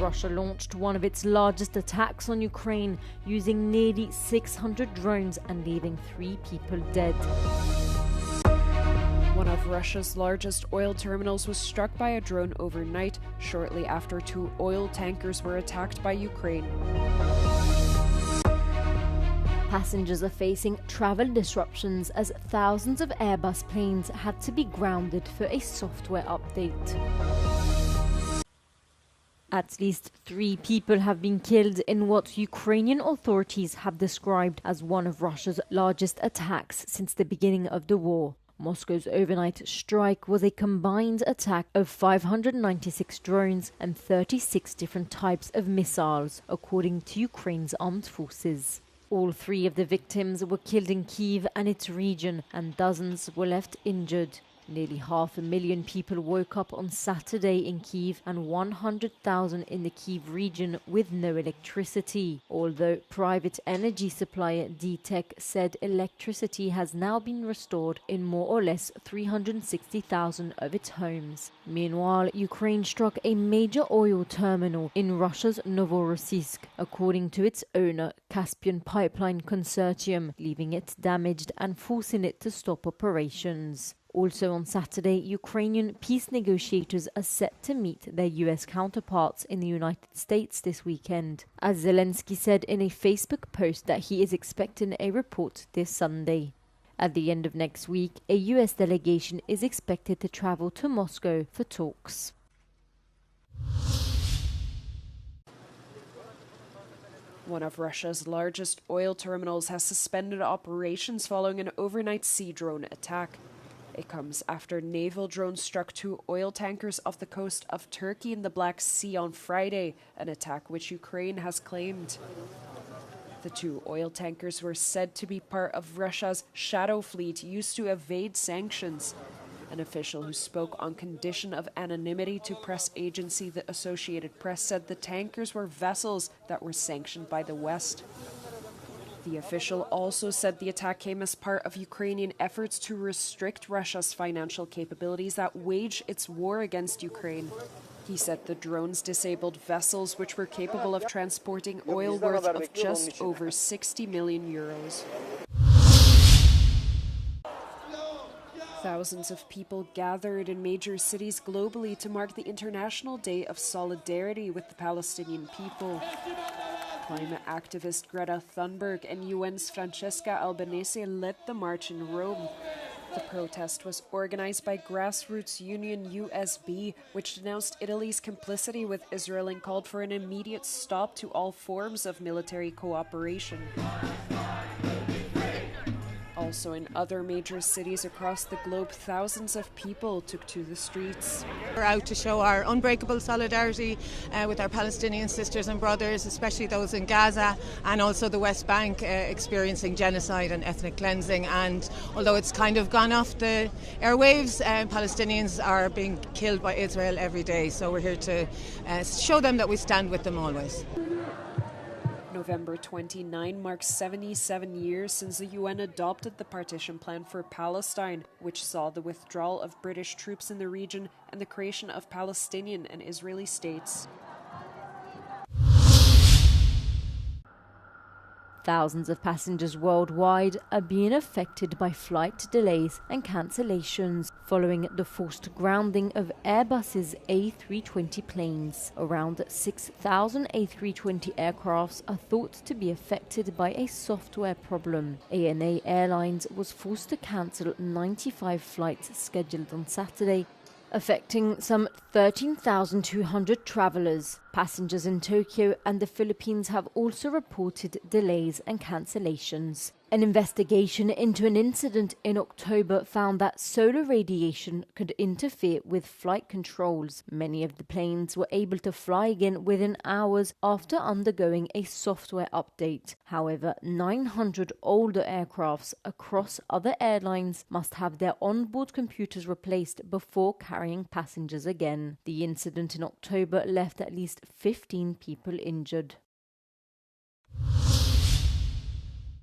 Russia launched one of its largest attacks on Ukraine, using nearly 600 drones and leaving 3 people dead. One of Russia's largest oil terminals was struck by a drone overnight, shortly after 2 oil tankers were attacked by Ukraine. Passengers are facing travel disruptions as thousands of Airbus planes had to be grounded for a software update. At least 3 people have been killed in what Ukrainian authorities have described as one of Russia's largest attacks since the beginning of the war. Moscow's overnight strike was a combined attack of 596 drones and 36 different types of missiles, according to Ukraine's armed forces. All 3 of the victims were killed in Kyiv and its region, and dozens were left injured. Nearly 500,000 people woke up on Saturday in Kyiv and 100,000 in the Kyiv region with no electricity, although private energy supplier DTEK said electricity has now been restored in more or less 360,000 of its homes. Meanwhile, Ukraine struck a major oil terminal in Russia's Novorossiysk, according to its owner, Caspian Pipeline Consortium, leaving it damaged and forcing it to stop operations. Also on Saturday, Ukrainian peace negotiators are set to meet their US counterparts in the United States this weekend, as Zelensky said in a Facebook post that he is expecting a report this Sunday. At the end of next week, a US delegation is expected to travel to Moscow for talks. One of Russia's largest oil terminals has suspended operations following an overnight sea drone attack. It comes after naval drones struck 2 oil tankers off the coast of Turkey in the Black Sea on Friday, an attack which Ukraine has claimed. The 2 oil tankers were said to be part of Russia's shadow fleet used to evade sanctions. An official who spoke on condition of anonymity to press agency the Associated Press said the tankers were vessels that were sanctioned by the West. The official also said the attack came as part of Ukrainian efforts to restrict Russia's financial capabilities that wage its war against Ukraine. He said the drones disabled vessels which were capable of transporting oil worth of just over 60 million euros. Thousands of people gathered in major cities globally to mark the International Day of Solidarity with the Palestinian people. Climate activist Greta Thunberg and UN's Francesca Albanese led the march in Rome. The protest was organized by grassroots union USB, which denounced Italy's complicity with Israel and called for an immediate stop to all forms of military cooperation. Also in other major cities across the globe, thousands of people took to the streets. We're out to show our unbreakable solidarity with our Palestinian sisters and brothers, especially those in Gaza and also the West Bank experiencing genocide and ethnic cleansing. And although it's kind of gone off the airwaves, Palestinians are being killed by Israel every day. So we're here to show them that we stand with them always. November 29 marks 77 years since the UN adopted the partition plan for Palestine, which saw the withdrawal of British troops in the region and the creation of Palestinian and Israeli states. Thousands of passengers worldwide are being affected by flight delays and cancellations following the forced grounding of Airbus's A320 planes. Around 6,000 A320 aircrafts are thought to be affected by a software problem. ANA Airlines was forced to cancel 95 flights scheduled on Saturday, affecting some 13,200 travellers. Passengers in Tokyo and the Philippines have also reported delays and cancellations. An investigation into an incident in October found that solar radiation could interfere with flight controls. Many of the planes were able to fly again within hours after undergoing a software update. However, 900 older aircrafts across other airlines must have their onboard computers replaced before carrying passengers again. The incident in October left at least 15 people injured.